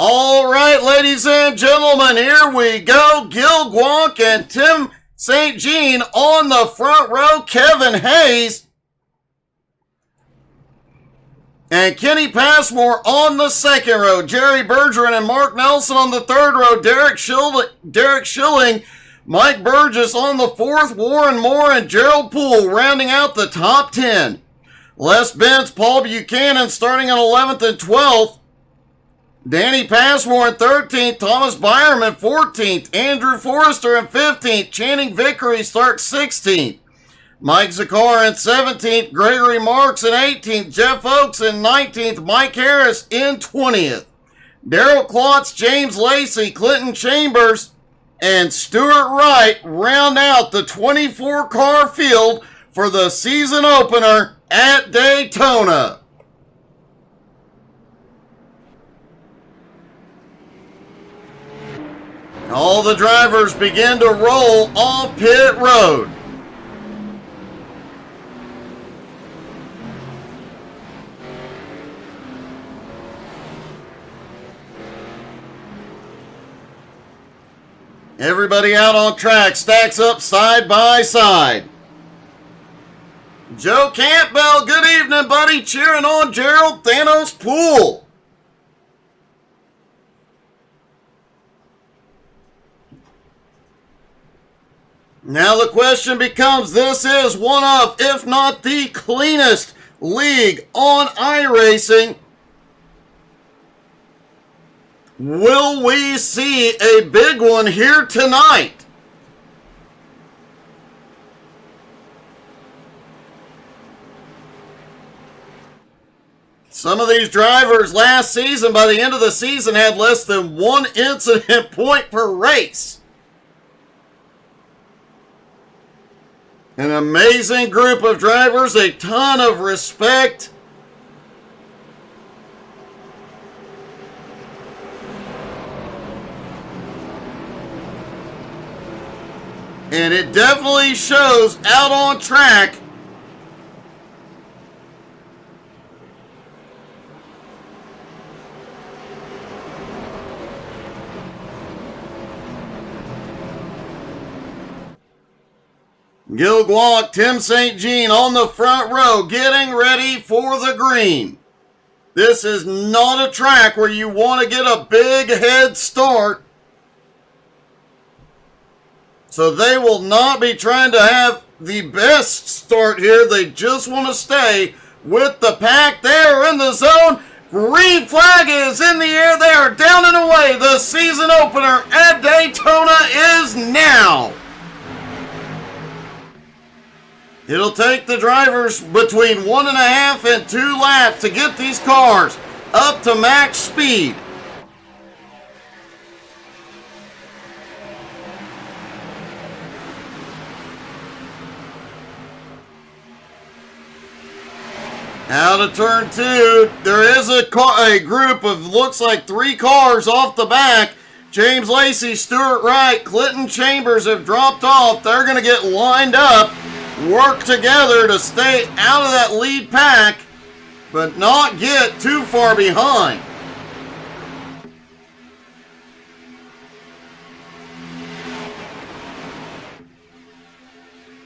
All right, ladies and gentlemen, here we go. Gil Guanc and Tim St. Jean on the front row. Kevin Hayes and Kenny Passmore on the second row. Jerry Bergeron and Mark Nelson on the third row. Derek Schilling, Mike Burgess on the fourth. Warren Moore and Gerald Poole rounding out the top 10. Les Benz, Paul Buchanan starting in 11th and 12th. Danny Passmore in 13th, Thomas Byram in 14th, Andrew Forrester in 15th, Channing Vickery starts 16th, Mike Zakar in 17th, Gregory Marks in 18th, Jeff Oakes in 19th, Mike Harris in 20th. Darrell Klotz, James Lacey, Clinton Chambers, and Stuart Wright round out the 24-car field for the season opener at Daytona. All the drivers begin to roll off pit road. Everybody out on track stacks up side by side. Joe Campbell, good evening, buddy. Cheering on Gerald Thanos Poole. Now the question becomes, this is one of, if not the cleanest league on iRacing. Will we see a big one here tonight? Some of these drivers last season, by the end of the season, had less than one incident point per race. An amazing group of drivers, a ton of respect. And it definitely shows out on track. Gil Guanc, Tim St. Jean on the front row, getting ready for the green. This is not a track where you want to get a big head start. So they will not be trying to have the best start here. They just want to stay with the pack. They are in the zone. Green flag is in the air. They are down and away. The season opener at Daytona is now. It'll take the drivers between 1.5 and 2 laps to get these cars up to max speed. Out of turn 2, there is a group of, looks like 3 cars off the back. James Lacey, Stuart Wright, Clinton Chambers have dropped off. They're going to get lined up, work together to stay out of that lead pack, but not get too far behind.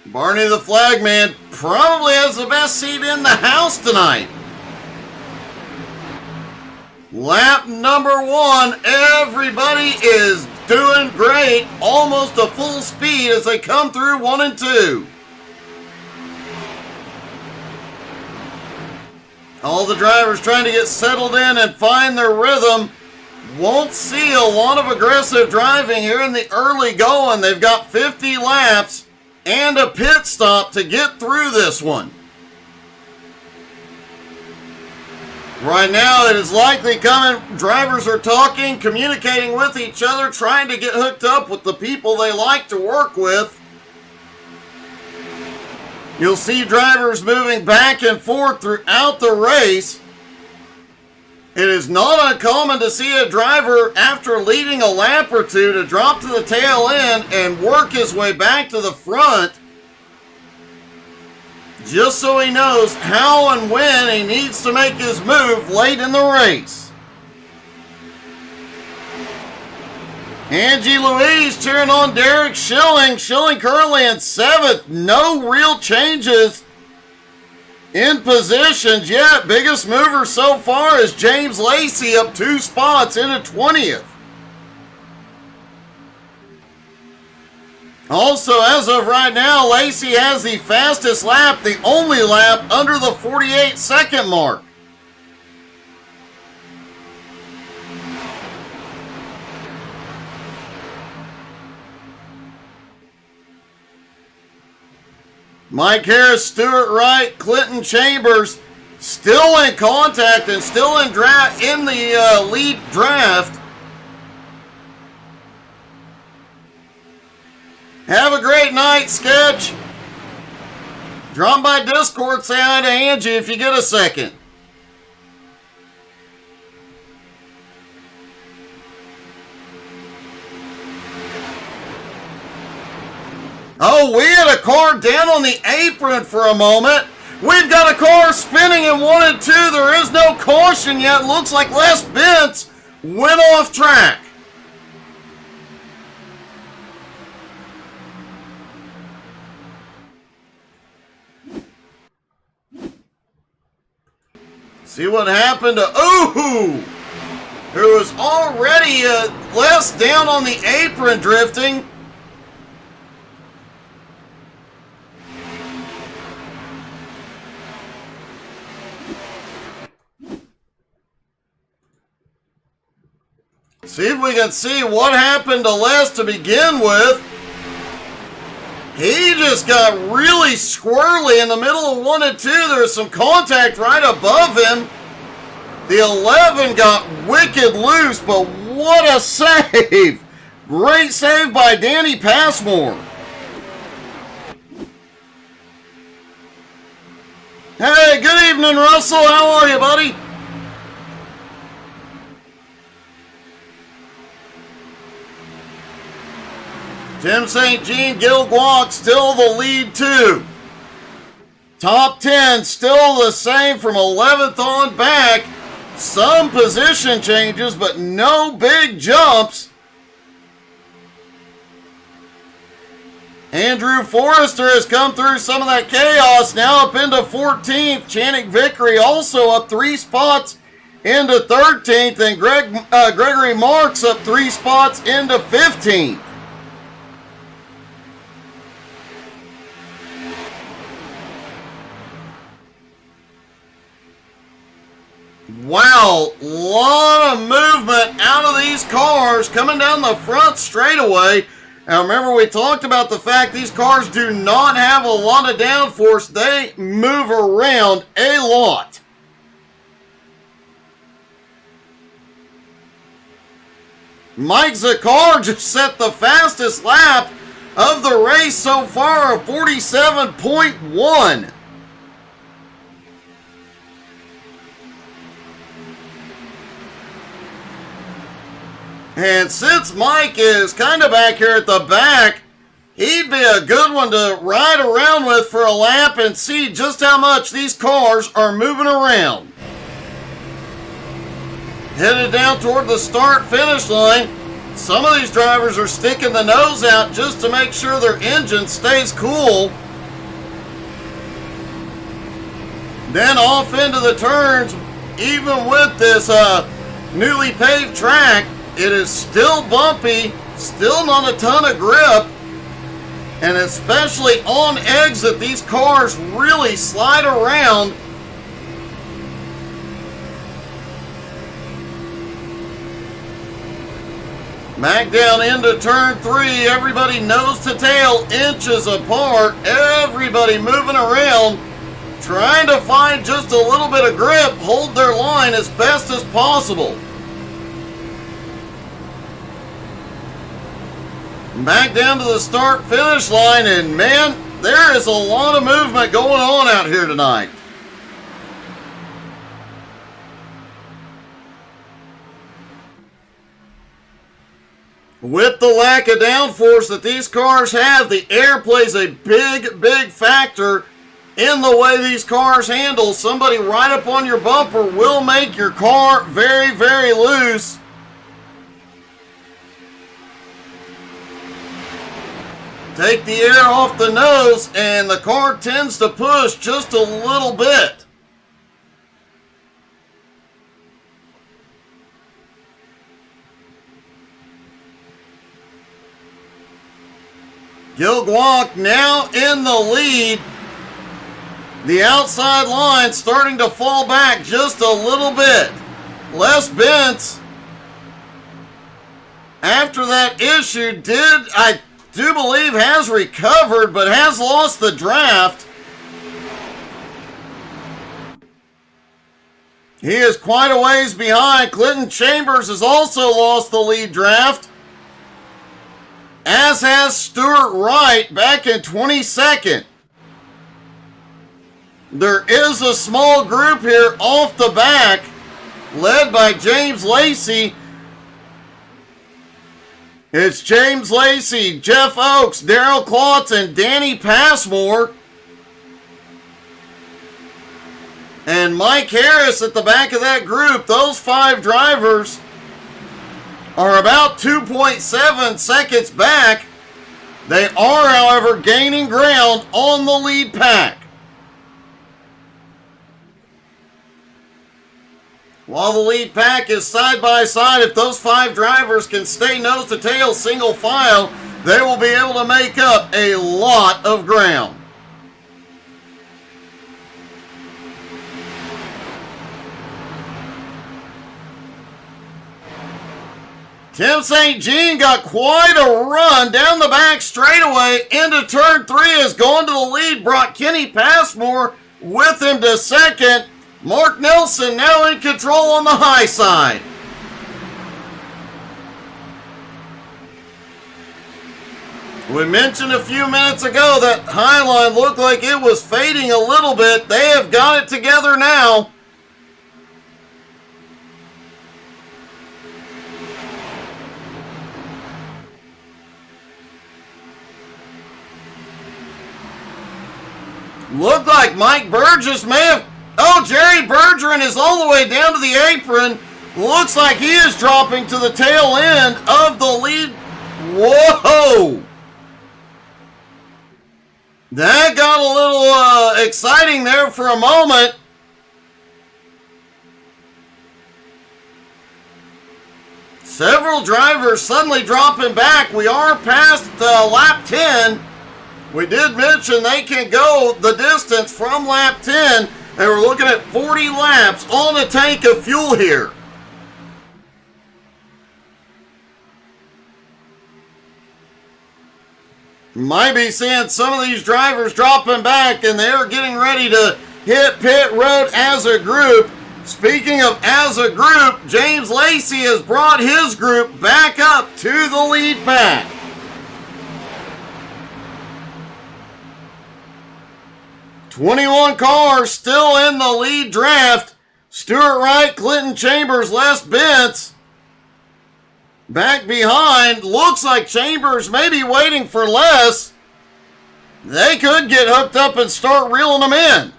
Barney the Flagman probably has the best seat in the house tonight. Lap number 1, everybody is doing great, almost a full speed as they come through 1 and 2. All the drivers trying to get settled in and find their rhythm. Won't see a lot of aggressive driving here in the early going. They've got 50 laps and a pit stop to get through this one. Right now it is likely coming. Drivers are talking, communicating with each other, trying to get hooked up with the people they like to work with. You'll see drivers moving back and forth throughout the race. It is not uncommon to see a driver, after leading a lap or two, to drop to the tail end and work his way back to the front, just so he knows how and when he needs to make his move late in the race. Angie Louise cheering on Derek Schilling. Schilling currently in 7th. No real changes in positions yet. Biggest mover so far is James Lacey, up 2 spots into 20th. Also, as of right now, Lacey has the fastest lap, the only lap under the 48-second mark. Mike Harris, Stuart Wright, Clinton Chambers still in contact and still in the lead draft. Have a great night, Sketch. Drop by Discord, say hi to Angie if you get a second. Oh, we had a car down on the apron for a moment. We've got a car spinning in 1 and 2. There is no caution yet. Looks like Les Bentz went off track. See what happened to Ooh, who was already less down on the apron drifting. See if we can see what happened to Les to begin with. He just got really squirrely in the middle of 1 and 2. There's some contact right above him. The 11 got wicked loose, but what a save. Great save by Danny Passmore. Hey, good evening, Russell. How are you, buddy? Tim St. Jean, Gil Guac still the lead too. Top 10 still the same from 11th on back. Some position changes, but no big jumps. Andrew Forrester has come through some of that chaos, now up into 14th. Channing Vickery also up 3 spots into 13th. And Gregory Marks up 3 spots into 15th. Wow, lot of movement out of these cars coming down the front straightaway. Now remember, we talked about the fact these cars do not have a lot of downforce. They move around a lot. Mike Zakar just set the fastest lap of the race so far of 47.1. And since Mike is kind of back here at the back, he'd be a good one to ride around with for a lap and see just how much these cars are moving around. Headed down toward the start-finish line. Some of these drivers are sticking the nose out just to make sure their engine stays cool. Then off into the turns. Even with this newly paved track, it is still bumpy, still not a ton of grip, and especially on exit, these cars really slide around. Back down into turn 3, everybody nose to tail, inches apart, everybody moving around, trying to find just a little bit of grip, hold their line as best as possible. Back down to the start-finish line, and man, there is a lot of movement going on out here tonight. With the lack of downforce that these cars have, the air plays a big, big factor in the way these cars handle. Somebody right up on your bumper will make your car very, very loose. take the air off the nose, and the car tends to push just a little bit. Gil Guac now in the lead. The outside line starting to fall back just a little bit. Les Bentz, after that issue, I do believe has recovered, but has lost the draft. He is quite a ways behind. Clinton Chambers has also lost the lead draft, as has Stuart Wright back in 22nd. There is a small group here off the back, led by James Lacey. It's James Lacey, Jeff Oakes, Darrell Klotz, and Danny Passmore. And Mike Harris at the back of that group. Those 5 drivers are about 2.7 seconds back. They are, however, gaining ground on the lead pack. While the lead pack is side by side, if those 5 drivers can stay nose to tail single file, they will be able to make up a lot of ground. Tim St. Jean got quite a run down the back straightaway into turn 3, has gone to the lead, brought Kenny Passmore with him to second. Mark Nelson now in control on the high side. We mentioned a few minutes ago that high line looked like it was fading a little bit. They have got it together now. Looked like Mike Burgess may have... Oh, Jerry Bergeron is all the way down to the apron. Looks like he is dropping to the tail end of the lead. Whoa! That got a little exciting there for a moment. Several drivers suddenly dropping back. We are past lap 10. We did mention they can go the distance from lap 10. And we're looking at 40 laps on a tank of fuel here. Might be seeing some of these drivers dropping back, and they're getting ready to hit pit road as a group. Speaking of as a group, James Lacey has brought his group back up to the lead pack. "21 cars still in the lead draft. Stuart Wright, Clinton Chambers, Les Bentz back behind. Looks like Chambers may be waiting for Les. They could get hooked up and start reeling them in.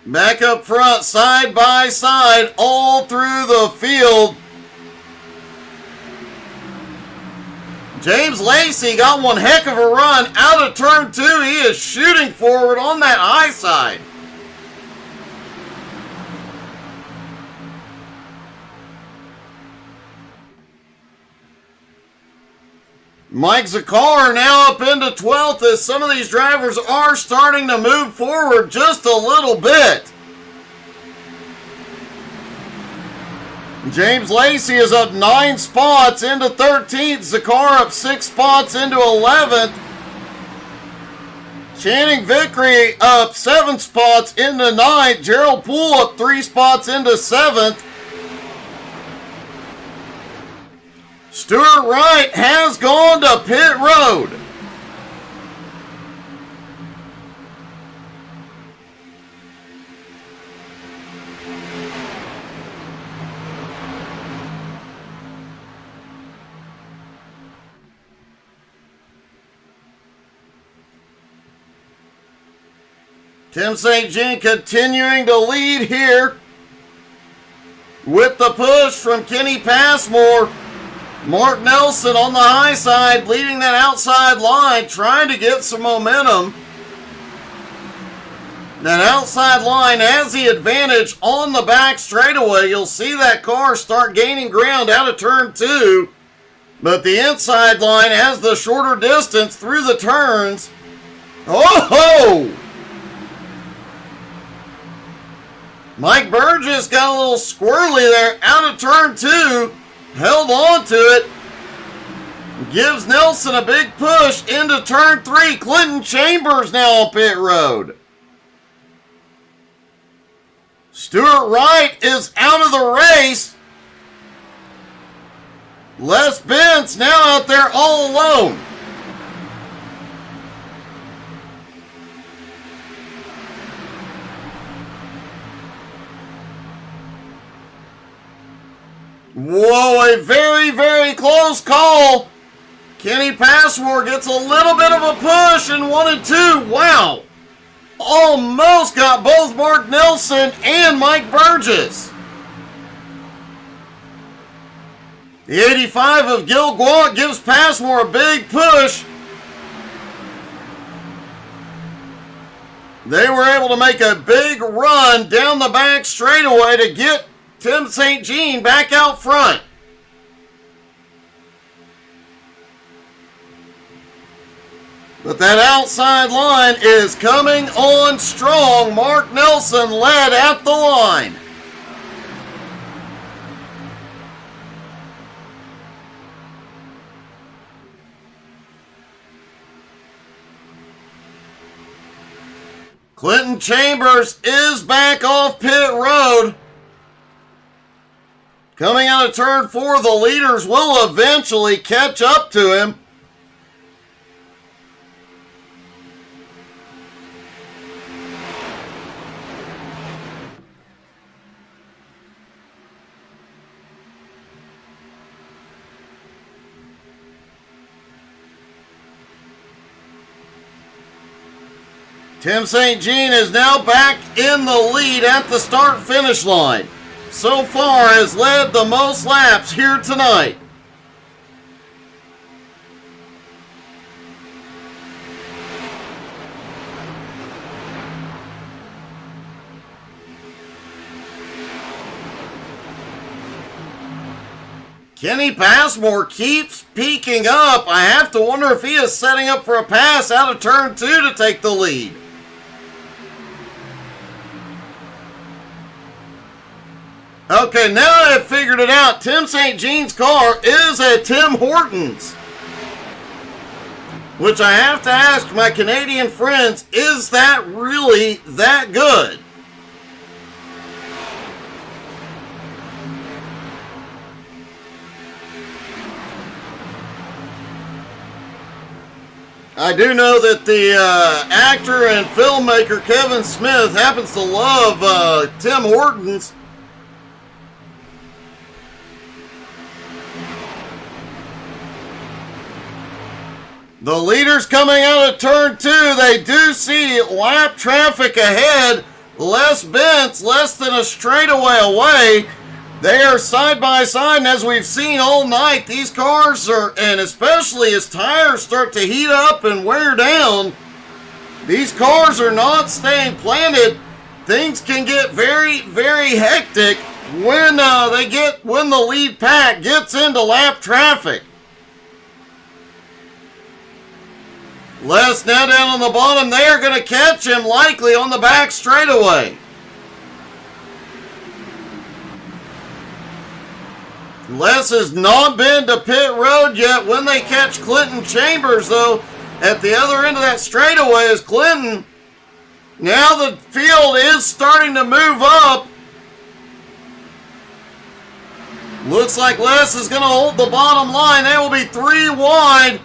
Back up front, side by side, all through the field. James Lacey got one heck of a run out of turn 2. He is shooting forward on that high side. Mike Zakar now up into 12th as some of these drivers are starting to move forward just a little bit. James Lacey is up 9 spots into 13th. Zakar up 6 spots into 11th. Channing Vickery up 7 spots into 9th. Gerald Poole up 3 spots into 7th. Stuart Wright has gone to pit road. Tim St. Jean continuing to lead here with the push from Kenny Passmore. Mark Nelson on the high side leading that outside line, trying to get some momentum. That outside line has the advantage on the back straightaway. You'll see that car start gaining ground out of turn 2. But the inside line has the shorter distance through the turns. Oh-ho! Mike Burgess got a little squirrely there out of turn 2. Held on to it. Gives Nelson a big push into turn 3. Clinton Chambers now on pit road. Stuart Wright is out of the race. Les Bentz now out there all alone. Whoa, a very, very close call. Kenny Passmore gets a little bit of a push in 1 and 2. Wow. Almost got both Mark Nelson and Mike Burgess. The 85 of Gil Gwalt gives Passmore a big push. They were able to make a big run down the back straightaway to get Tim St. Jean back out front. But that outside line is coming on strong. Mark Nelson led at the line. Clinton Chambers is back off pit road. Coming out of turn 4, the leaders will eventually catch up to him. Tim St. Jean is now back in the lead at the start-finish line. So far has led the most laps here tonight. Kenny Passmore keeps peaking up. I have to wonder if he is setting up for a pass out of turn 2 to take the lead. Okay, now I've figured it out. Tim St. Jean's car is a Tim Hortons. Which I have to ask my Canadian friends, is that really that good? I do know that the actor and filmmaker Kevin Smith happens to love Tim Hortons. The leaders coming out of turn 2, they do see lap traffic ahead. Les Bentz less than a straightaway away. They are side by side, and as we've seen all night, these cars are, and especially as tires start to heat up and wear down, these cars are not staying planted. Things can get very, very hectic when when the lead pack gets into lap traffic. Les now down on the bottom. They are going to catch him likely on the back straightaway. Les has not been to pit road yet. When they catch Clinton Chambers, though, at the other end of that straightaway is Clinton. Now the field is starting to move up. Looks like Les is going to hold the bottom line. They will be 3 wide.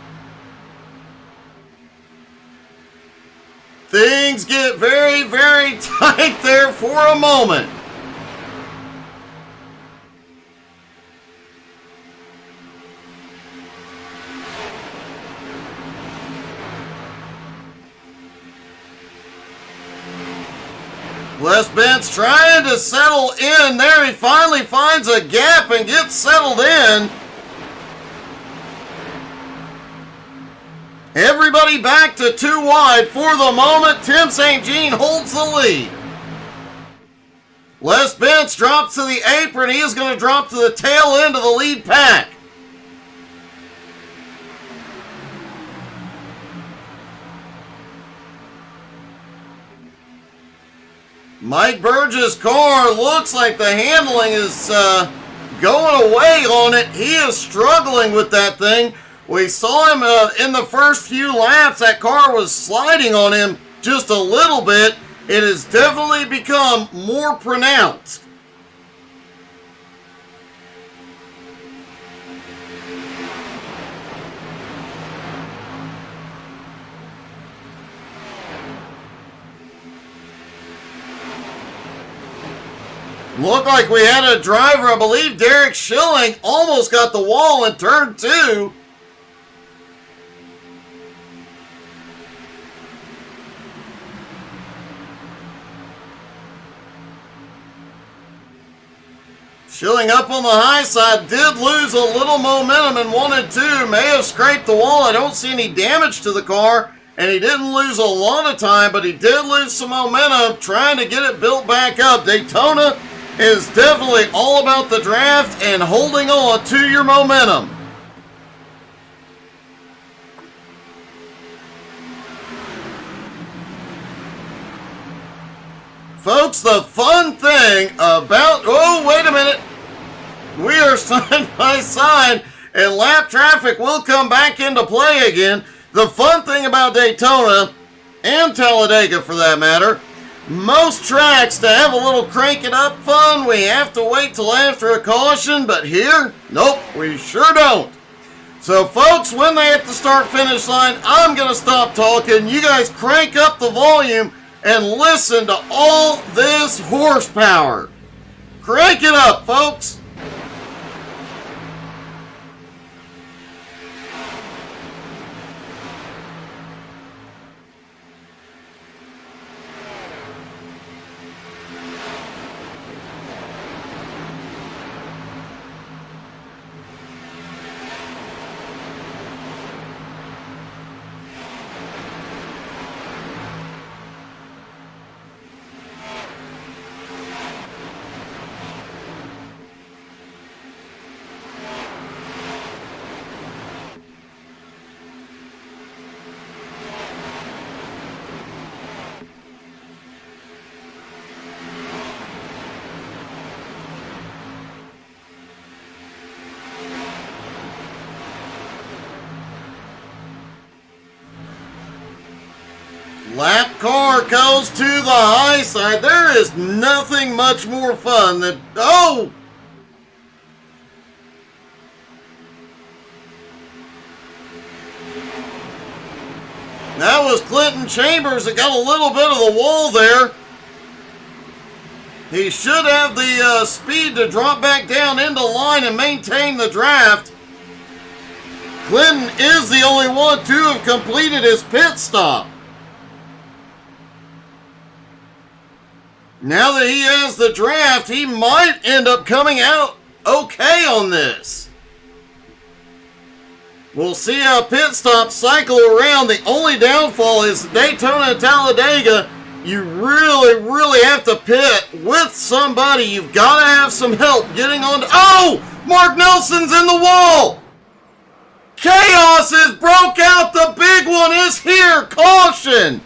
Things get very, very tight there for a moment. Les Bent's trying to settle in there. He finally finds a gap and gets settled in. Everybody back to 2 wide for the moment. Tim St. Jean holds the lead. Les Bent's drops to the apron. He is going to drop to the tail end of the lead pack. Mike Burgess' car looks like the handling is going away on it. He is struggling with that thing. We saw him in the first few laps. That car was sliding on him just a little bit. It has definitely become more pronounced. Looked like we had a driver, I believe Derek Schilling almost got the wall in turn 2. Schilling up on the high side, did lose a little momentum in 1 and 2, may have scraped the wall. I don't see any damage to the car, and he didn't lose a lot of time, but he did lose some momentum trying to get it built back up. Daytona is definitely all about the draft and holding on to your momentum. Folks, the fun thing about... Oh, wait a minute. We are side by side, and lap traffic will come back into play again. The fun thing about Daytona, and Talladega for that matter, most tracks, to have a little crank it up fun, we have to wait till after a caution, but here, nope, we sure don't. So folks, when they hit the start-finish line, I'm going to stop talking. You guys crank up the volume and listen to all this horsepower. Crank it up, folks. Lap car goes to the high side. There is nothing much more fun than... Oh! That was Clinton Chambers that got a little bit of the wall there. He should have the speed to drop back down into line and maintain the draft. Clinton is the only one to have completed his pit stop. Now that he has the draft, he might end up coming out okay on this. We'll see how pit stops cycle around. The only downfall is Daytona and Talladega. You really have to pit with somebody. You've got to have some help getting on. Oh! Mark Nelson's in the wall! Chaos has broke out. The big one is here. Caution!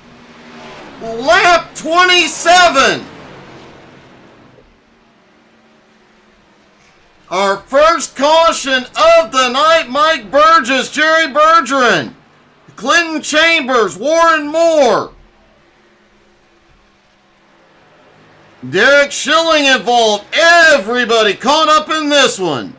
Lap 27. Our first caution of the night, Mike Burgess, Jerry Bergeron, Clinton Chambers, Warren Moore. Derek Schilling involved. Everybody caught up in this one.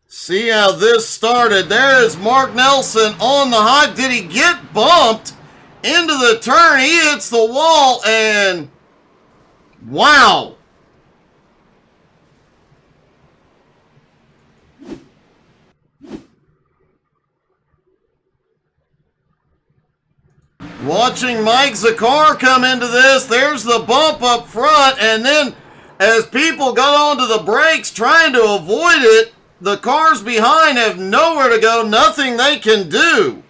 See how this started. There is Mark Nelson on the high. Did he get bumped into the turn? He hits the wall and wow. Watching Mike Zakar come into this, there's the bump up front, and then as people got onto the brakes trying to avoid it, the cars behind have nowhere to go, nothing they can do.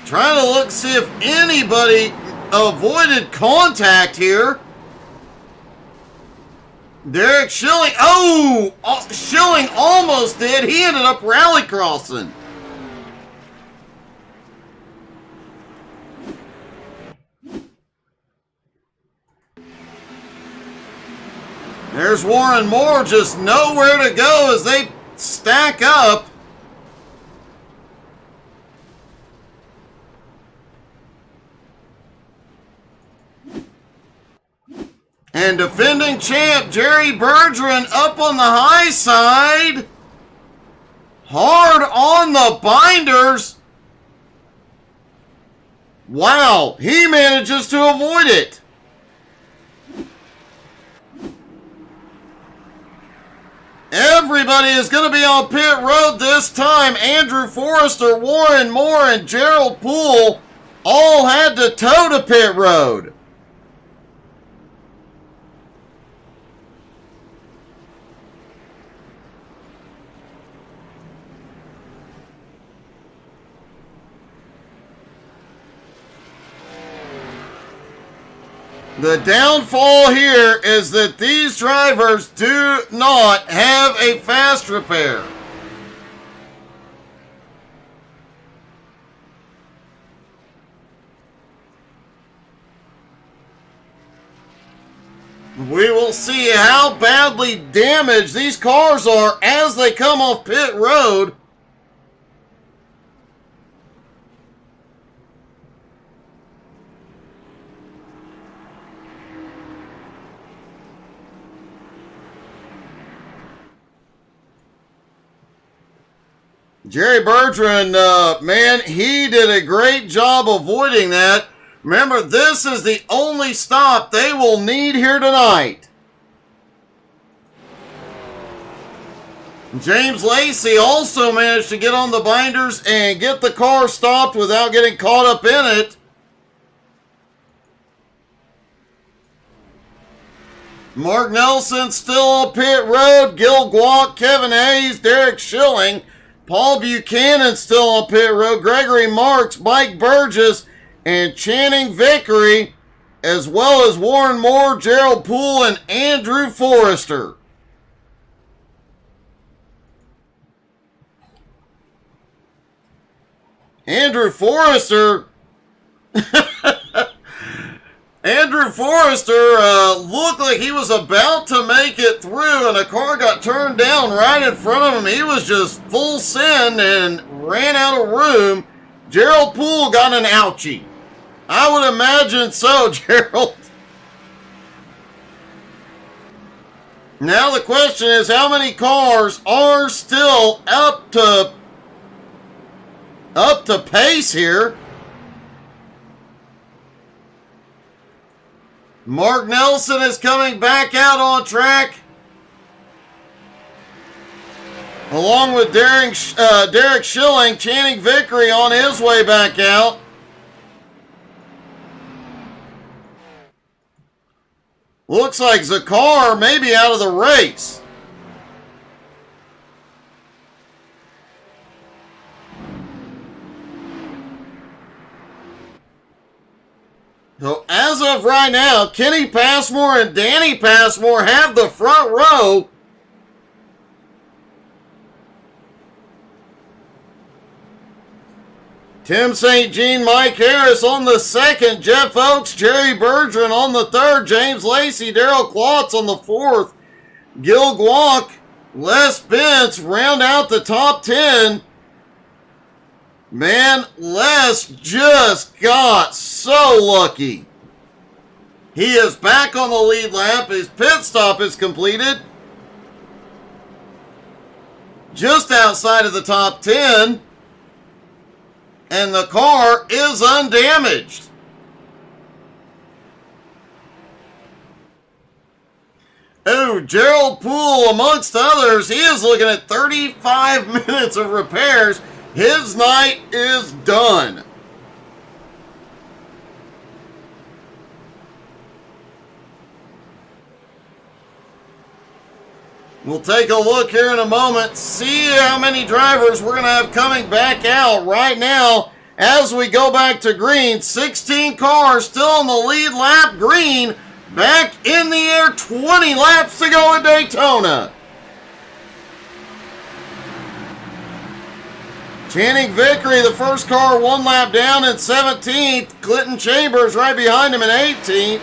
Trying to look, see if anybody avoided contact here. Derek Schilling, Schilling almost did. He ended up rally crossing. There's Warren Moore, just nowhere to go as they stack up. And defending champ Jerry Bergeron up on the high side. Hard on the binders. Wow, he manages to avoid it. Everybody is going to be on pit road this time. Andrew Forrester, Warren Moore, and Gerald Poole all had to tow to pit road. The downfall here is that these drivers do not have a fast repair. We will see how badly damaged these cars are as they come off pit road. Jerry Bergeron, man, he did a great job avoiding that. Remember, this is the only stop they will need here tonight. James Lacey also managed to get on the binders and get the car stopped without getting caught up in it. Mark Nelson still on pit road. Gil Guac, Kevin Hayes, Derek Schilling, Paul Buchanan still on pit road. Gregory Marks, Mike Burgess, and Channing Vickery, as well as Warren Moore, Gerald Poole, and Andrew Forrester. Andrew Forrester looked like he was about to make it through, and a car got turned down right in front of him. He was just full send and ran out of room. Gerald Poole got an ouchie. I would imagine so, Gerald. Now the question is, how many cars are still up to pace here? Mark Nelson is coming back out on track, along with Derek Schilling. Channing Vickery on his way back out. Looks like Zakar may be out of the race. So as of right now, Kenny Passmore and Danny Passmore have the front row. Tim St. Jean, Mike Harris on the second. Jeff Oakes, Jerry Bergeron on the third. James Lacey, Darrell Klotz on the fourth. Gil Guac, Les Bentz round out the top 10. Man, Les just got so lucky. He is back on the lead lap. His pit stop is completed. Just outside of the top 10. And the car is undamaged. Oh, Gerald Poole, amongst others, he is looking at 35 minutes of repairs. His night is done. We'll take a look here in a moment, see how many drivers we're going to have coming back out right now as we go back to green. 16 cars still in the lead lap. Green back in the air, 20 laps to go at Daytona. Channing Vickery, the first car, 1 lap down in 17th. Clinton Chambers right behind him in 18th.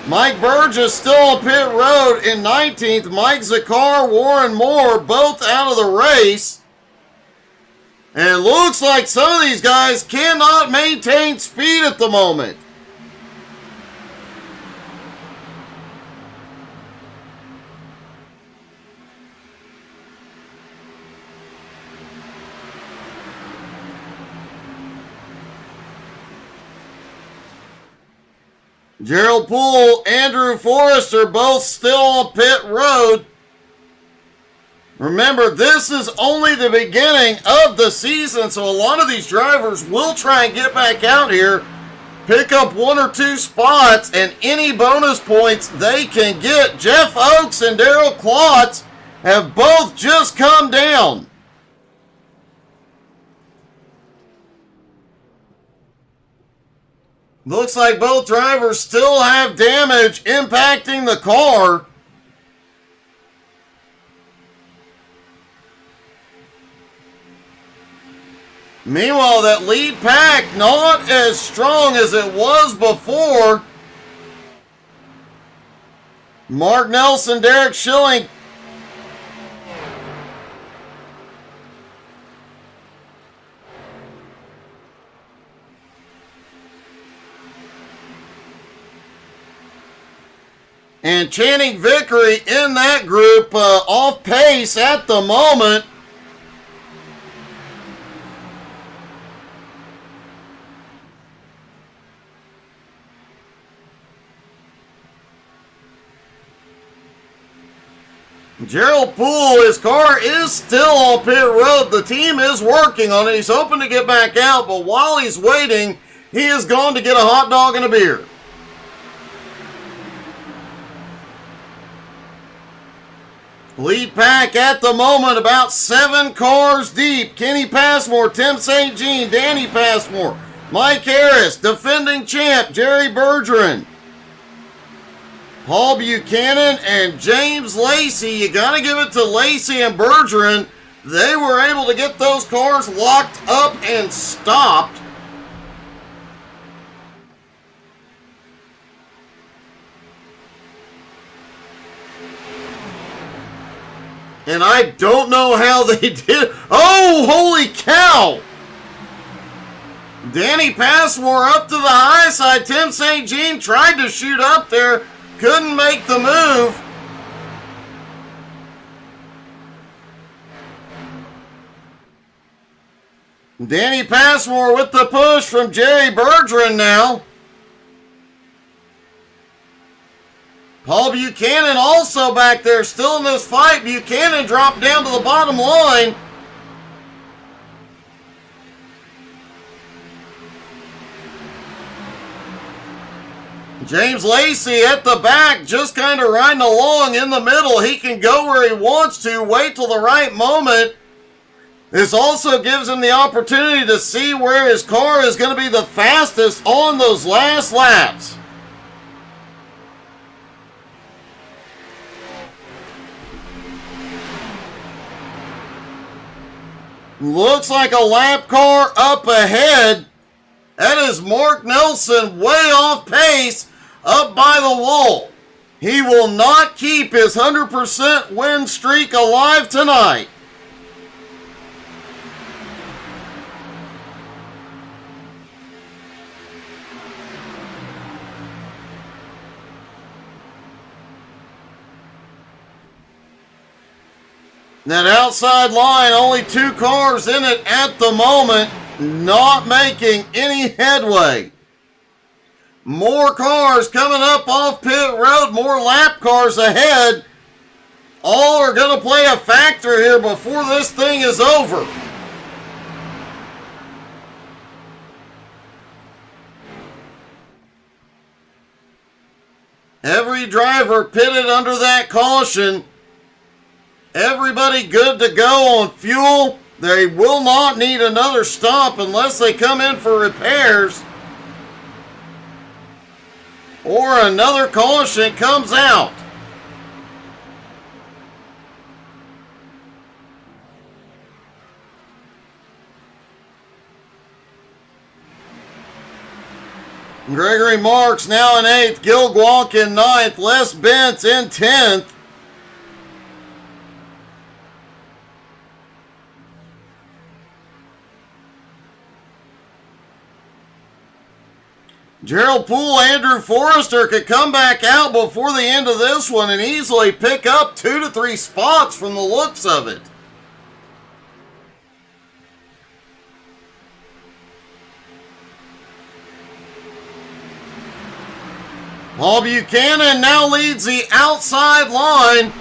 Mike Burgess still on pit road in 19th. Mike Zakar, Warren Moore, both out of the race. And it looks like some of these guys cannot maintain speed at the moment. Gerald Poole, Andrew Forrester, both still on pit road. Remember, this is only the beginning of the season, so a lot of these drivers will try and get back out here, pick up 1 or 2 spots, and any bonus points they can get. Jeff Oakes and Daryl Klotz have both just come down. Looks like both drivers still have damage impacting the car. Meanwhile, that lead pack not as strong as it was before. Mark Nelson, Derek Schilling. And Channing Vickery in that group off pace at the moment. Gerald Poole, his car is still on pit road. The team is working on it. He's hoping to get back out, but while he's waiting, he is going to get a hot dog and a beer. Lead pack at the moment about 7 cars deep. Kenny Passmore, Tim St. Jean, Danny Passmore, Mike Harris, defending champ Jerry Bergeron, Paul Buchanan, and James Lacey. You got to give it to Lacey and Bergeron. They were able to get those cars locked up and stopped. And I don't know how they did. Oh, holy cow! Danny Passmore up to the high side. Tim St. Jean tried to shoot up there. Couldn't make the move. Danny Passmore with the push from Jerry Bergeron now. Paul Buchanan also back there, still in this fight. Buchanan dropped down to the bottom line. James Lacey at the back, just kind of riding along in the middle. He can go where he wants to, wait till the right moment. This also gives him the opportunity to see where his car is going to be the fastest on those last laps. Looks like a lap car up ahead. That is Mark Nelson way off pace up by the wall. He will not keep his 100% win streak alive tonight. That outside line, only 2 cars in it at the moment, not making any headway. More cars coming up off pit road. More lap cars ahead. All are going to play a factor here before this thing is over. Every driver pitted under that caution. Everybody good to go on fuel. They will not need another stop unless they come in for repairs or another caution comes out. Gregory Marks now in 8th, Gil Guanc in 9th, Les Bentz in 10th. Gerald Poole, Andrew Forrester could come back out before the end of this one and easily pick up 2 to 3 spots from the looks of it. Paul Buchanan now leads the outside line.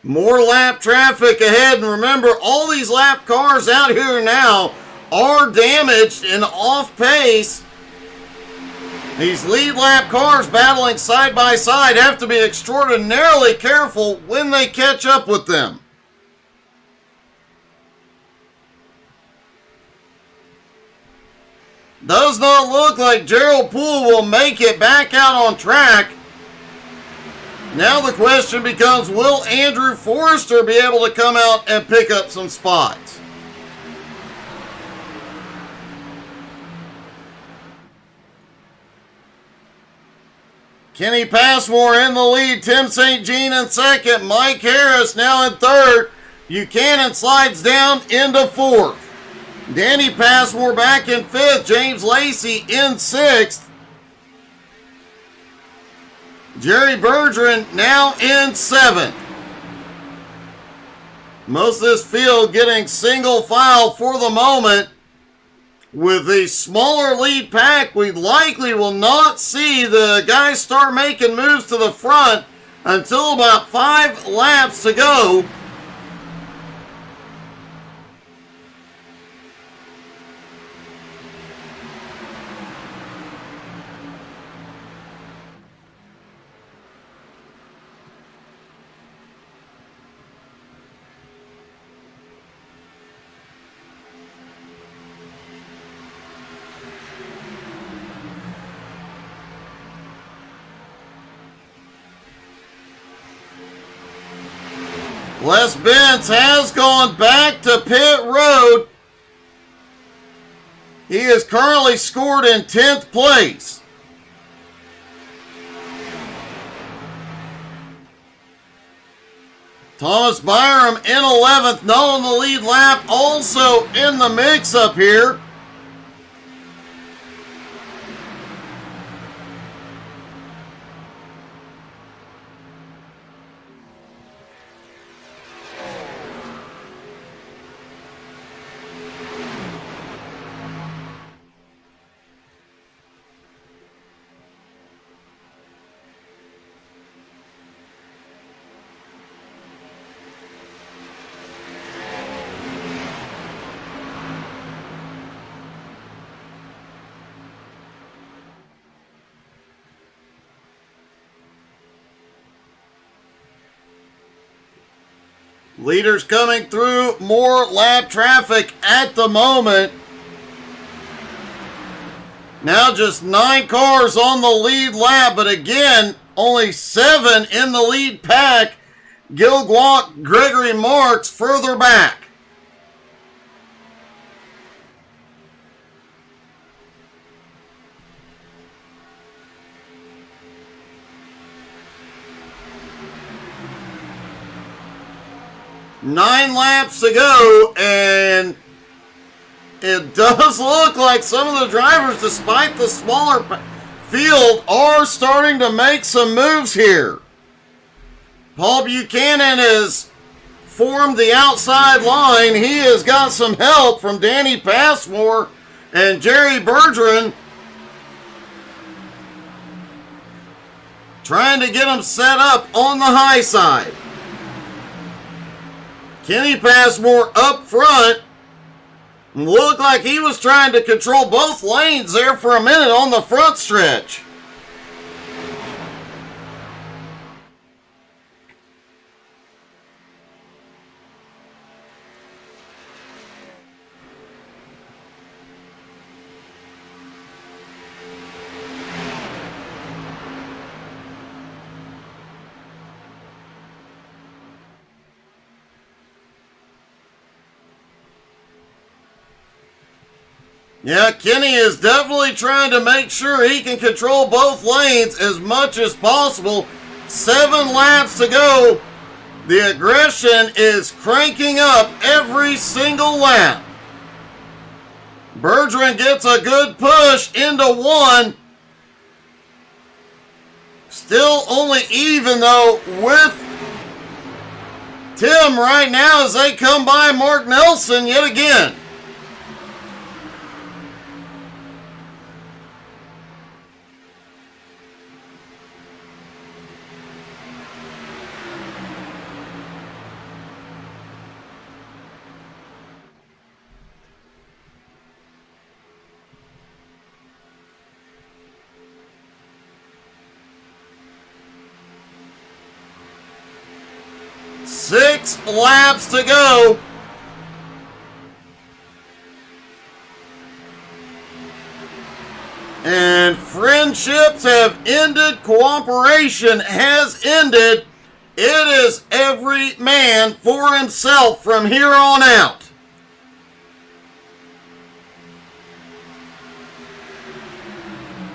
More lap traffic ahead, and remember, all these lap cars out here now are damaged and off pace. These lead lap cars battling side by side have to be extraordinarily careful when they catch up with them. Does not look like Gerald Poole will make it back out on track. Now the question becomes, will Andrew Forrester be able to come out and pick up some spots? Kenny Passmore in the lead. Tim St. Jean in second. Mike Harris now in third. Buchanan slides down into fourth. Danny Passmore back in fifth. James Lacey in sixth. Jerry Bergeron now in seventh. Most of this field getting single file for the moment. With a smaller lead pack, we likely will not see the guys start making moves to the front until about 5 laps to go. Les Bentz has gone back to pit road. He is currently scored in 10th place. Thomas Byram in 11th, not on the lead lap, also in the mix up here. Leaders coming through, more lap traffic at the moment. Now just 9 cars on the lead lap, but again, only 7 in the lead pack. Gil Guanc, Gregory Marks further back. Nine laps to go, and it does look like some of the drivers, despite the smaller field are starting to make some moves here. Paul Buchanan has formed the outside line. He has got some help from Danny Passmore and Jerry Bergeron, trying to get him set up on the high side. Kenny Passmore up front. Looked like he was trying to control both lanes there for a minute on the front stretch. Yeah, Kenny is definitely trying to make sure he can control both lanes as much as possible. 7 laps to go. The aggression is cranking up every single lap. Bergeron gets a good push into 1. Still only even though with Tim right now as they come by Mark Nelson yet again. Six laps to go. And friendships have ended. Cooperation has ended. It is every man for himself from here on out.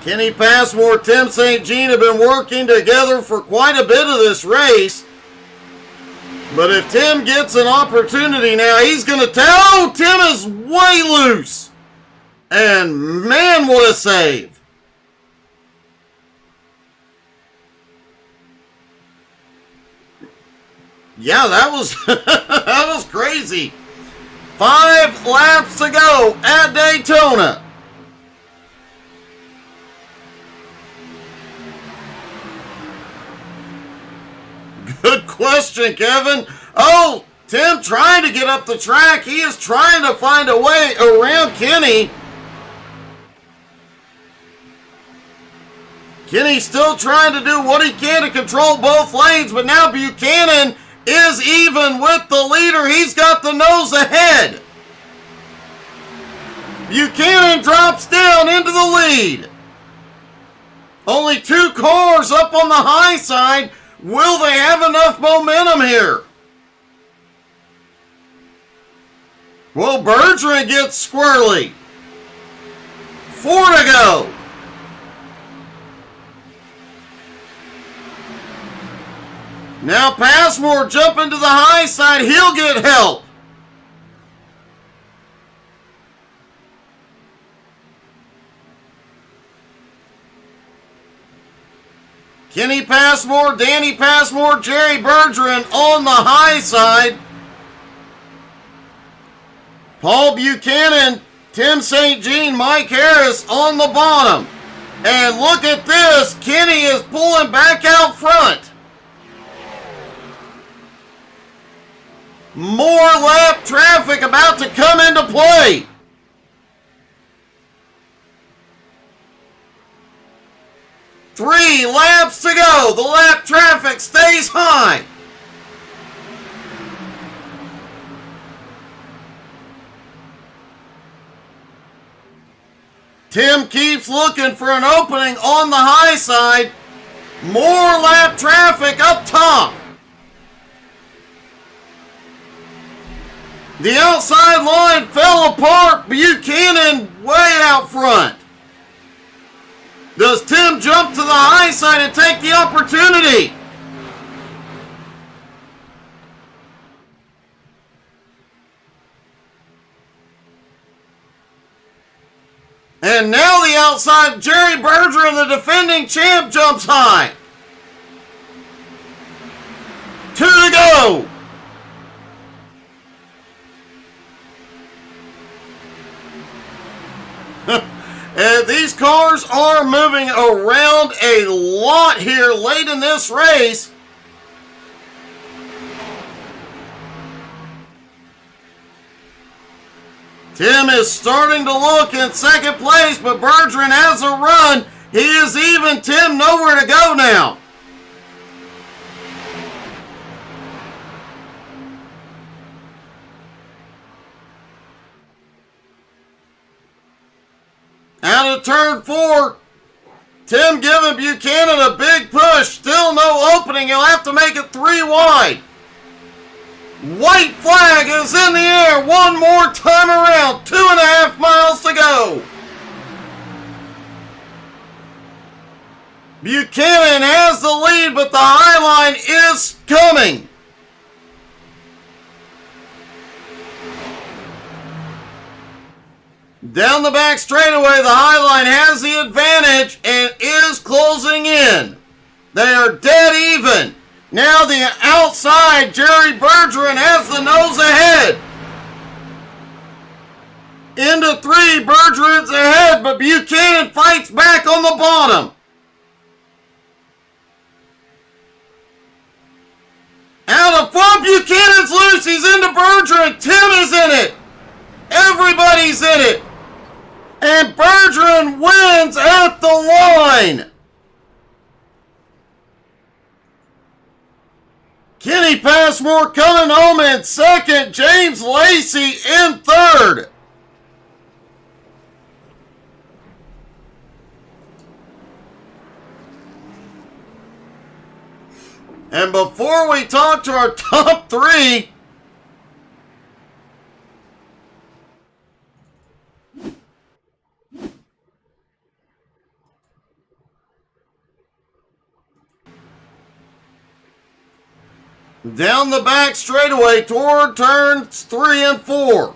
Kenny Passmore, Tim St. Jean have been working together for quite a bit of this race. But if Tim gets an opportunity now, he's going to tell, Tim is way loose. And man, what a save. Yeah, that was that was crazy. 5 laps to go at Daytona. Good question, Kevin. Oh, Tim trying to get up the track. He is trying to find a way around Kenny. Kenny's still trying to do what he can to control both lanes, but now Buchanan is even with the leader. He's got the nose ahead. Buchanan drops down into the lead. Only 2 cars up on the high side. Will they have enough momentum here? Will Bergeron get squirrely? 4 to go. Now Passmore jumping to the high side. He'll get help. Kenny Passmore, Danny Passmore, Jerry Bergeron on the high side. Paul Buchanan, Tim St. Jean, Mike Harris on the bottom. And look at this. Kenny is pulling back out front. More lap traffic about to come into play. Three laps to go. The lap traffic stays high. Tim keeps looking for an opening on the high side. More lap traffic up top. The outside line fell apart. Buchanan way out front. Does Tim jump to the high side and take the opportunity? And now the outside, Jerry Bergeron, the defending champ, jumps high. 2 to go. And these cars are moving around a lot here late in this race. Tim is starting to look in second place, but Bergeron has a run. He is even. Tim nowhere to go now. Out of turn 4, Tim giving Buchanan a big push. Still no opening. He'll have to make it 3 wide. White flag is in the air. One more time around. 2.5 miles to go. Buchanan has the lead, but the high line is coming. Down the back straightaway, the high line has the advantage and is closing in. They are dead even. Now the outside, Jerry Bergeron has the nose ahead. Into 3, Bergeron's ahead, but Buchanan fights back on the bottom. Out of front, Buchanan's loose. He's into Bergeron. Tim is in it. Everybody's in it. And Bergeron wins at the line. Kenny Passmore coming home in second. James Lacey in third. And before we talk to our top 3, down the back straightaway toward turns 3 and 4.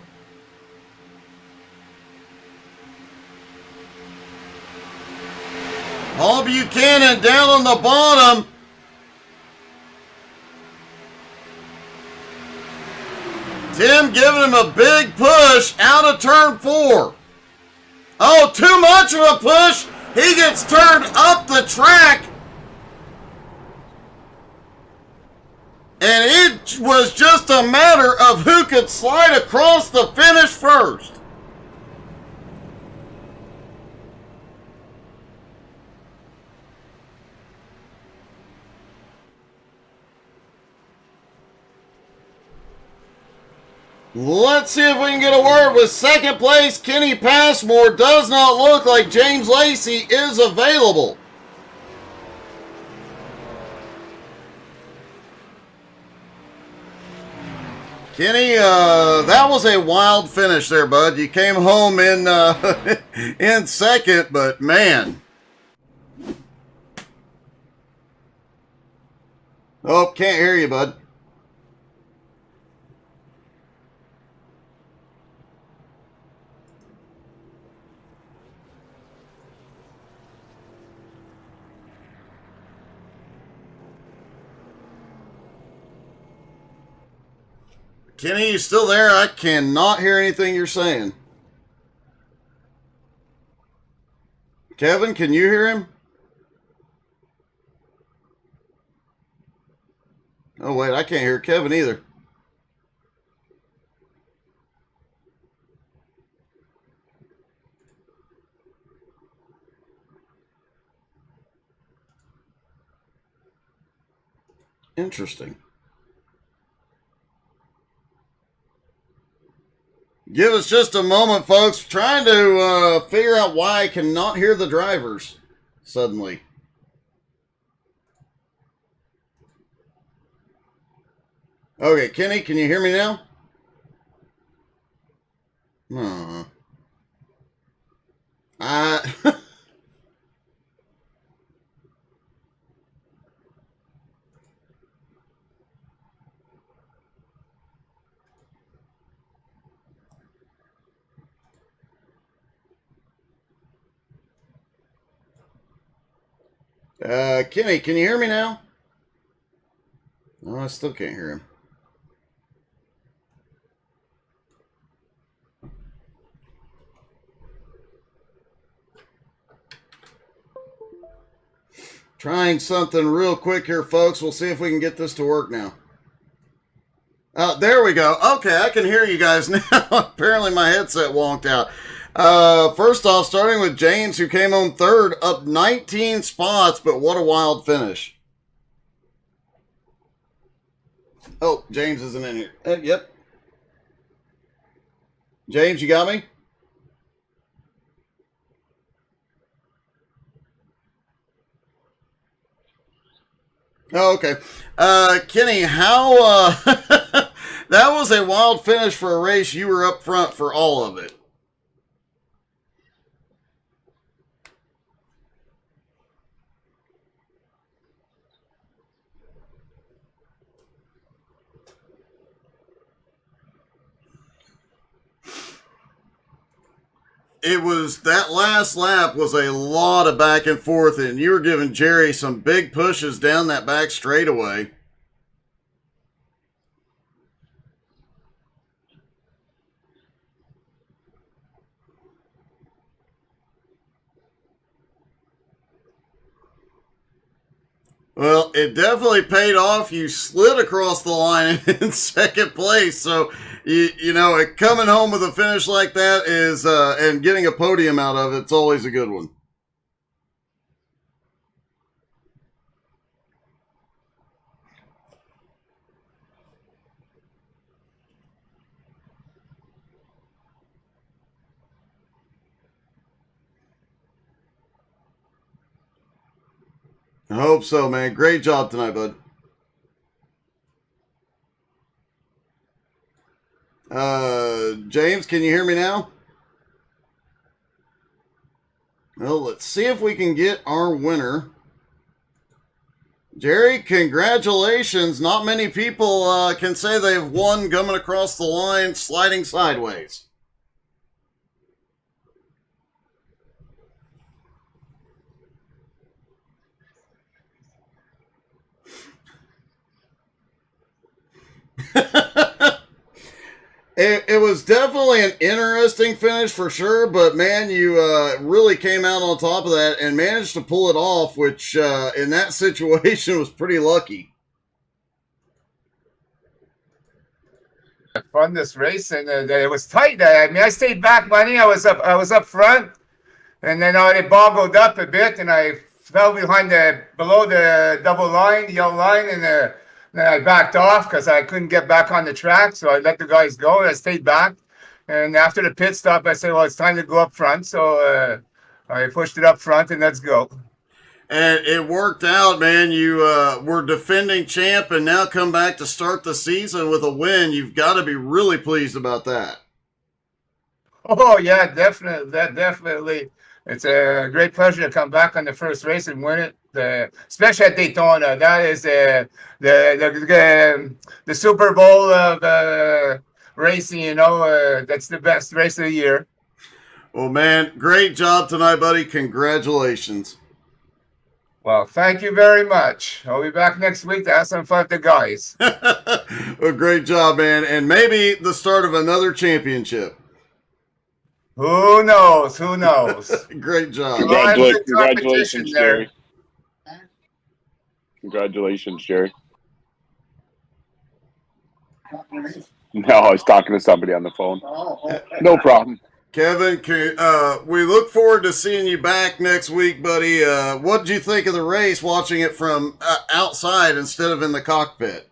Paul Buchanan down on the bottom. Tim giving him a big push out of turn 4. Oh, too much of a push. He gets turned up the track. And it was just a matter of who could slide across the finish first. Let's see if we can get a word with second place. Kenny Passmore. Does not look like James Lacey is available. Kenny, that was a wild finish there, bud. You came home in in second, but man. Oh, can't hear you, bud. Kenny, you still there? I cannot hear anything you're saying. Kevin, can you hear him? Oh, wait, I can't hear Kevin either. Interesting. Give us just a moment, folks. Trying to figure out why I cannot hear the drivers suddenly. Okay, Kenny, can you hear me now? Kenny, can you hear me now? No, I still can't hear him. Trying something real quick here, folks. We'll see if we can get this to work now. There we go. Okay, I can hear you guys now. Apparently my headset wonked out. First off, starting with James, who came home third, up 19 spots, but what a wild finish. Oh, James isn't in here. Yep. James, you got me? Oh, okay. Kenny, how, that was a wild finish for a race. You were up front for all of it. It was, that last lap was a lot of back and forth, and you were giving Jerry some big pushes down that back straightaway. Well, it definitely paid off. You slid across the line in second place. So, you know, coming home with a finish like that is, and getting a podium out of it's always a good one. I hope so, man. Great job tonight, bud. James, can you hear me now? Well, let's see if we can get our winner. Jerry, congratulations. Not many people can say they've won coming across the line, sliding sideways. It was definitely an interesting finish for sure, but man, you really came out on top of that and managed to pull it off, which in that situation was pretty lucky. Fun this race, and it was tight. I mean, I stayed back, buddy. I was up front, and then it boggled up a bit, and I fell below the double line, the yellow line, and then I backed off because I couldn't get back on the track. So I let the guys go. I stayed back, and after the pit stop, I said, "Well, it's time to go up front." So I pushed it up front, and let's go. And it worked out, man. You were defending champ and now come back to start the season with a win. You've got to be really pleased about that. Oh yeah, definitely. Definitely. It's a great pleasure to come back on the first race and win it, especially at Daytona. That is the Super Bowl of racing. You know, that's the best race of the year. Well, man, great job tonight, buddy. Congratulations. Well, thank you very much. I'll be back next week to have some fun with the guys. Well, great job, man. And maybe the start of another championship. Who knows? Who knows? Great job. Congratulations, Jerry. Congratulations, Jerry. No, I was talking to somebody on the phone. No problem. Kevin, we look forward to seeing you back next week, buddy. What did you think of the race, watching it from outside instead of in the cockpit?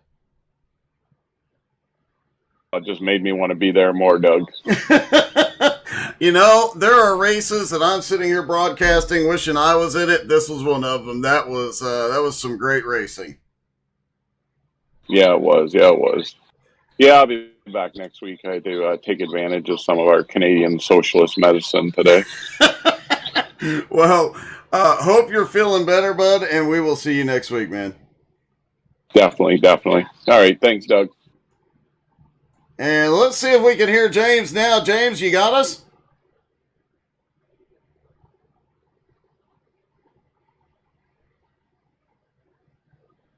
It just made me want to be there more, Doug. You know, there are races that I'm sitting here broadcasting wishing I was in it. This was one of them. That was some great racing. Yeah, it was. Yeah, I'll be back next week. I do take advantage of some of our Canadian socialist medicine today. Well, hope you're feeling better, bud, and we will see you next week, man. Definitely. All right, thanks, Doug. And let's see if we can hear James now. James, you got us?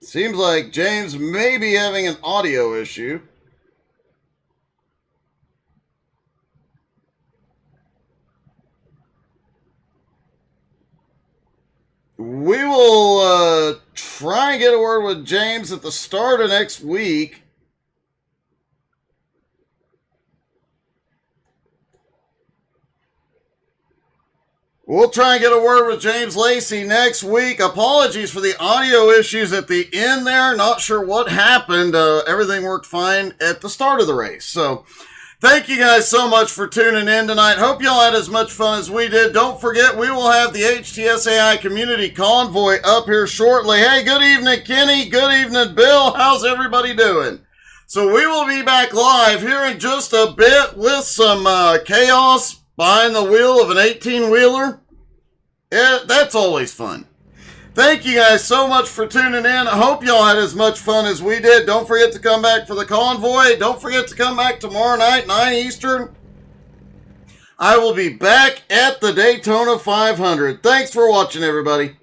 Seems like James may be having an audio issue. We will try and get a word with James at the start of next week. We'll try and get a word with James Lacey next week. Apologies for the audio issues at the end there. Not sure what happened. Everything worked fine at the start of the race. So thank you guys so much for tuning in tonight. Hope y'all had as much fun as we did. Don't forget, we will have the HTSAI Community Convoy up here shortly. Hey, good evening, Kenny. Good evening, Bill. How's everybody doing? So we will be back live here in just a bit with some chaos behind the wheel of an 18-wheeler. Yeah, that's always fun. Thank you guys so much for tuning in. I hope y'all had as much fun as we did. Don't forget to come back for the convoy. Don't forget to come back tomorrow night, 9 Eastern. I will be back at the Daytona 500. Thanks for watching, everybody.